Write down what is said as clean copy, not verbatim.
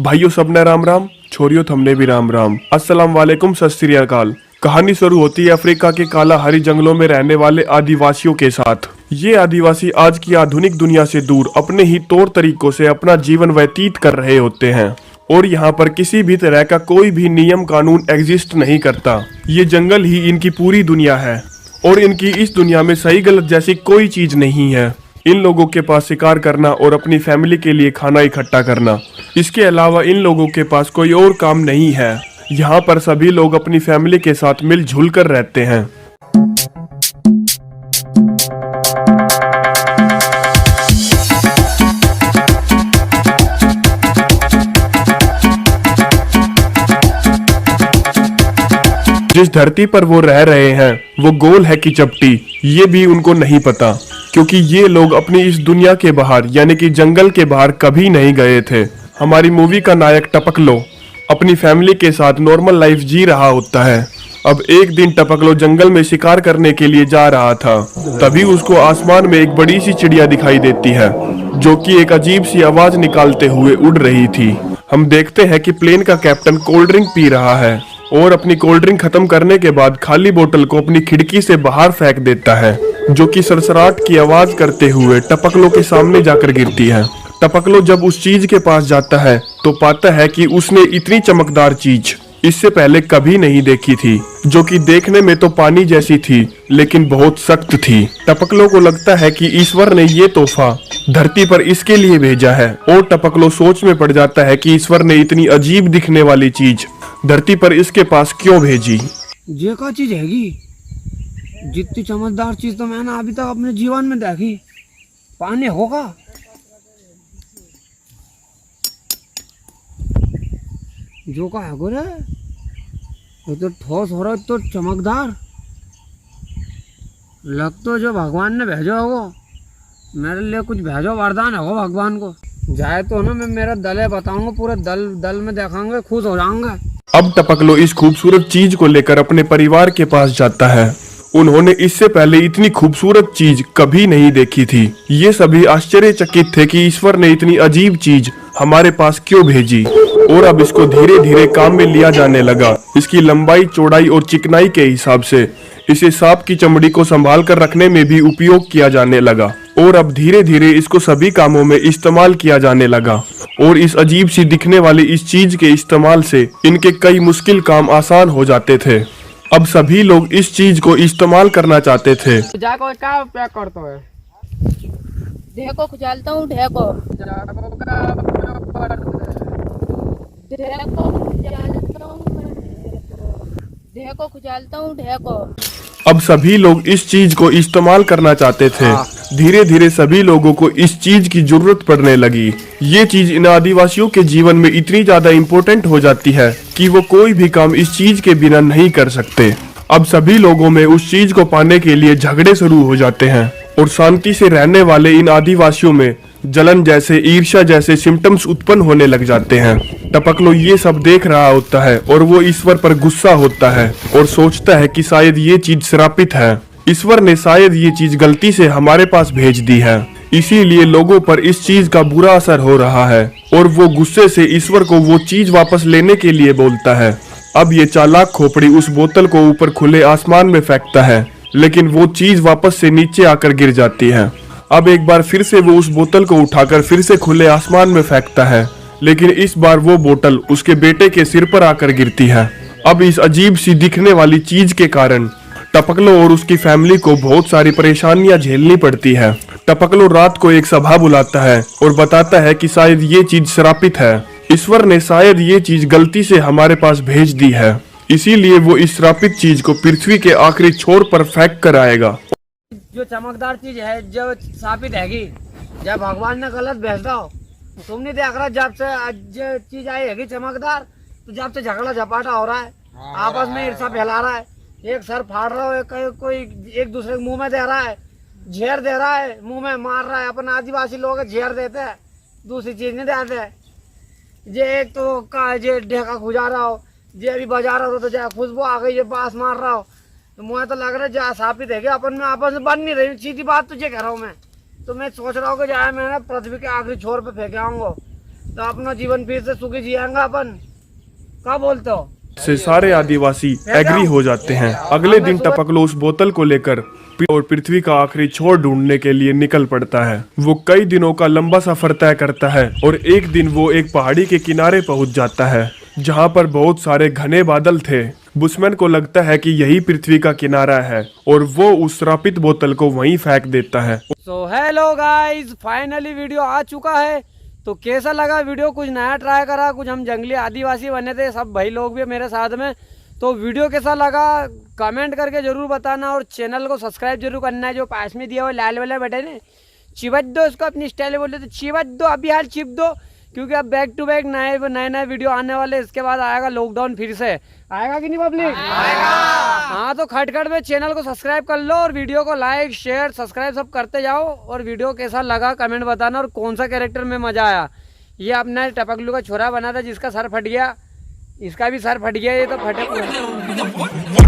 भाइयों सबने राम राम, छोरियों थमने भी राम राम। अस्सलाम वालेकुम, सत श्री अकाल। कहानी शुरू होती है अफ्रीका के कालाहारी जंगलों में रहने वाले आदिवासियों के साथ। ये आदिवासी आज की आधुनिक दुनिया से दूर अपने ही तौर तरीकों से अपना जीवन व्यतीत कर रहे होते हैं और यहाँ पर किसी भी तरह का कोई भी नियम कानून एग्जिस्ट नहीं करता। ये जंगल ही इनकी पूरी दुनिया है और इनकी इस दुनिया में सही गलत जैसी कोई चीज नहीं है। इन लोगों के पास शिकार करना और अपनी फैमिली के लिए खाना इकट्ठा करना, इसके अलावा इन लोगों के पास कोई और काम नहीं है। यहाँ पर सभी लोग अपनी फैमिली के साथ मिलजुल कर रहते हैं। जिस धरती पर वो रह रहे हैं वो गोल है कि चपटी, ये भी उनको नहीं पता, क्योंकि ये लोग अपनी इस दुनिया के बाहर यानी कि जंगल के बाहर कभी नहीं गए थे। हमारी मूवी का नायक टपकलो अपनी फैमिली के साथ नॉर्मल लाइफ जी रहा होता है। अब एक दिन टपकलो जंगल में शिकार करने के लिए जा रहा था, तभी उसको आसमान में एक बड़ी सी चिड़िया दिखाई देती है जो कि एक अजीब सी आवाज निकालते हुए उड़ रही थी। हम देखते हैं कि प्लेन का कैप्टन कोल्ड ड्रिंक पी रहा है और अपनी कोल्ड ड्रिंक खत्म करने के बाद खाली बोतल को अपनी खिड़की से बाहर फेंक देता है, जो कि सरसराट की आवाज करते हुए टपकलो के सामने जाकर गिरती है। टपकलो जब उस चीज के पास जाता है तो पाता है कि उसने इतनी चमकदार चीज इससे पहले कभी नहीं देखी थी, जो कि देखने में तो पानी जैसी थी लेकिन बहुत सख्त थी। टपकलो को लगता है कि ईश्वर ने ये तोहफा धरती पर इसके लिए भेजा है और टपकलो सोच में पड़ जाता है कि ईश्वर ने इतनी अजीब दिखने वाली चीज धरती पर इसके पास क्यों भेजी। ये क्या चीज हैगी? जितनी चमकदार चीज तो मैंने अभी तक अपने जीवन में देखी। पानी होगा? जो का है गोरे, ये तो ठोस हो रहा है, तो चमकदार लग तो जो भगवान ने भेजो होगा। मेरे लिए कुछ भेजो, वरदान है भगवान को। जाए तो ना, मैं मेरा दल है बताऊंगा, पूरे दल में देखाऊंगा, खुश हो जाऊंगा। अब टपकलो इस खूबसूरत चीज को लेकर अपने परिवार के पास जाता है। उन्होंने इससे पहले इतनी खूबसूरत चीज कभी नहीं देखी थी। ये सभी आश्चर्यचकित थे कि ईश्वर ने इतनी अजीब चीज हमारे पास क्यों भेजी और अब इसको धीरे धीरे काम में लिया जाने लगा। इसकी लंबाई, चौड़ाई और चिकनाई के हिसाब से इसे सांप की चमड़ी को संभाल कर रखने में भी उपयोग किया जाने लगा और अब धीरे धीरे इसको सभी कामों में इस्तेमाल किया जाने लगा। और इस अजीब सी दिखने वाली इस चीज के इस्तेमाल से इनके कई मुश्किल काम आसान हो जाते थे। अब सभी लोग इस चीज को इस्तेमाल करना चाहते थे। जाको क्या पैक करता है? ढेको खुजालता हूँ, ढेको खुजालता हूँ, ढेको। अब सभी लोग इस चीज को इस्तेमाल करना चाहते थे। धीरे धीरे सभी लोगों को इस चीज की जरूरत पड़ने लगी। ये चीज इन आदिवासियों के जीवन में इतनी ज्यादा इम्पोर्टेंट हो जाती है कि वो कोई भी काम इस चीज के बिना नहीं कर सकते। अब सभी लोगों में उस चीज को पाने के लिए झगड़े शुरू हो जाते हैं और शांति से रहने वाले इन आदिवासियों में जलन जैसे, ईर्ष्या जैसे सिम्टम्स उत्पन्न होने लग जाते हैं। टपकलो ये सब देख रहा होता है और वो ईश्वर पर गुस्सा होता है और सोचता है कि शायद ये चीज श्रापित है। ईश्वर ने शायद ये चीज गलती से हमारे पास भेज दी है, इसीलिए लोगों पर इस चीज का बुरा असर हो रहा है और वो गुस्से से ईश्वर को वो चीज वापस लेने के लिए बोलता है। अब ये चालाक खोपड़ी उस बोतल को ऊपर खुले आसमान में फेंकता है, लेकिन वो चीज वापस से नीचे आकर गिर जाती है। अब एक बार फिर से वो उस बोतल को उठाकर फिर से खुले आसमान में फेंकता है, लेकिन इस बार वो बोतल उसके बेटे के सिर पर आकर गिरती है। अब इस अजीब सी दिखने वाली चीज के कारण टपकलो और उसकी फैमिली को बहुत सारी परेशानियां झेलनी पड़ती है। टपकलो रात को एक सभा बुलाता है और बताता है कि शायद ये चीज श्रापित है। ईश्वर ने शायद ये चीज गलती से हमारे पास भेज दी है, इसीलिए वो इस श्रापित चीज को पृथ्वी के आखिरी छोर पर फेंक कर आएगा। जो चमकदार चीज है, जो साबित हैगी, जब भगवान ने गलत भेजा हो, तुम नहीं देख रहा, जब से जो चीज आई हैगी चमकदार, तो जब से झगड़ा झपाटा हो रहा है, आपस में ईर्ष्या फैला रहा है, एक सर फाड़ रहा है, कोई एक दूसरे के मुंह में दे रहा है, झेर दे रहा है, मुंह में मार रहा है। अपन आदिवासी लोग झेर देते हैं, दूसरी चीज नहीं देते। जे एक तो का जे ढेका खुजा रहा हो, जे अभी बजा रहा हो तो जा खुशबू आ गई, ये बास मार रहा हो, तो मुझे तो लग रहा है जा साबित है कि अपन में आपस में बन नहीं रही। सीधी बात तुझे कह रहा हूँ मैं, तो मैं सोच रहा हूँ कि जाए मैंने पृथ्वी के आखिरी छोर पे फेंके आऊंगा तो अपना जीवन फिर से सुखी जिएंगे अपन। क्या बोलते हो? से सारे आदिवासी एग्री हो जाते हैं। अगले दिन टपकलो उस बोतल को लेकर और पृथ्वी का आखिरी छोर ढूंढने के लिए निकल पड़ता है। वो कई दिनों का लंबा सफर तय करता है और एक दिन वो एक पहाड़ी के किनारे पहुंच जाता है जहां पर बहुत सारे घने बादल थे। बुशमैन को लगता है कि यही पृथ्वी का किनारा है और वो उस श्रापित बोतल को वहीं फेंक देता है। So hello guys, finally video आ चुका है। तो कैसा लगा वीडियो? कुछ नया ट्राई करा, कुछ हम जंगली आदिवासी बने थे, सब भाई लोग भी मेरे साथ में। तो वीडियो कैसा लगा कमेंट करके जरूर बताना और चैनल को सब्सक्राइब जरूर करना है। जो पास में दिया हुआ लाल वाला बटन है चिपट दो, इसको अपनी स्टाइल में बोले तो चिपट दो, अभी हाल चिप दो, क्योंकि अब बैक टू बैक नए वीडियो आने वाले। इसके बाद आएगा लॉकडाउन, फिर से आएगा कि नहीं पब्लिक? आएगा। हाँ, तो खटखट में चैनल को सब्सक्राइब कर लो और वीडियो को लाइक शेयर सब्सक्राइब सब करते जाओ। और वीडियो कैसा लगा कमेंट बताना और कौन सा कैरेक्टर में मजा आया। ये अपना टपकलू का छोरा बना था जिसका सर फट गया, इसका भी सर फट गया, ये तो फटे।